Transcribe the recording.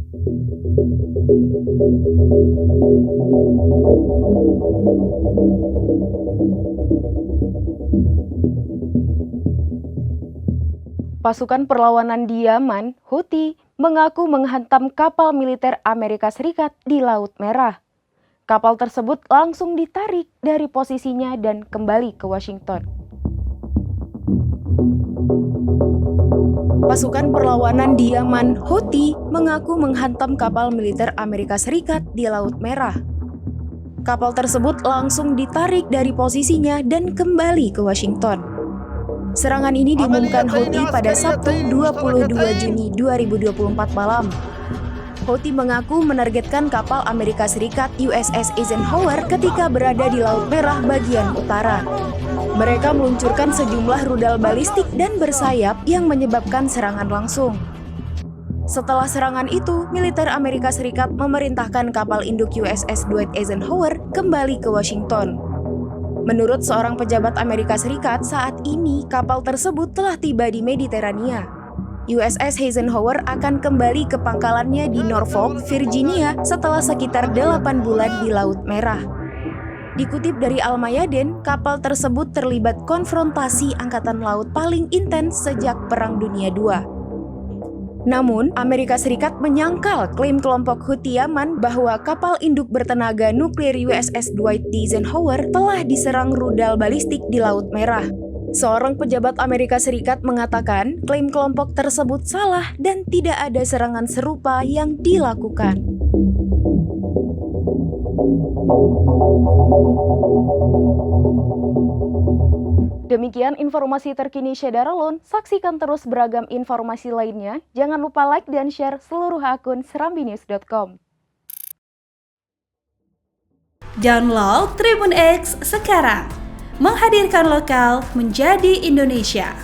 Pasukan perlawanan di Yaman, Houthi, mengaku menghantam kapal militer Amerika Serikat di Laut Merah. Kapal tersebut langsung ditarik dari posisinya dan kembali ke Washington. Pasukan perlawanan di Yaman, Houthi, mengaku menghantam kapal militer Amerika Serikat di Laut Merah. Kapal tersebut langsung ditarik dari posisinya dan kembali ke Washington. Serangan ini diumumkan Houthi pada Sabtu 22 Juni 2024 malam. Houthi mengaku menargetkan kapal Amerika Serikat USS Eisenhower ketika berada di Laut Merah bagian utara. Mereka meluncurkan sejumlah rudal balistik dan bersayap yang menyebabkan serangan langsung. Setelah serangan itu, militer Amerika Serikat memerintahkan kapal induk USS Dwight Eisenhower kembali ke Washington. Menurut seorang pejabat Amerika Serikat, saat ini kapal tersebut telah tiba di Mediterania. USS Eisenhower akan kembali ke pangkalannya di Norfolk, Virginia setelah sekitar 8 bulan di Laut Merah. Dikutip dari Al-Mayadin, kapal tersebut terlibat konfrontasi angkatan laut paling intens sejak Perang Dunia II. Namun, Amerika Serikat menyangkal klaim kelompok Houthi Yaman bahwa kapal induk bertenaga nuklir USS Dwight Eisenhower telah diserang rudal balistik di Laut Merah. Seorang pejabat Amerika Serikat mengatakan klaim kelompok tersebut salah dan tidak ada serangan serupa yang dilakukan. Demikian informasi terkini Syedaralon. Saksikan terus beragam informasi lainnya. Jangan lupa like dan share seluruh akun serambinews.com. Download Tribun X sekarang. Menghadirkan lokal menjadi Indonesia.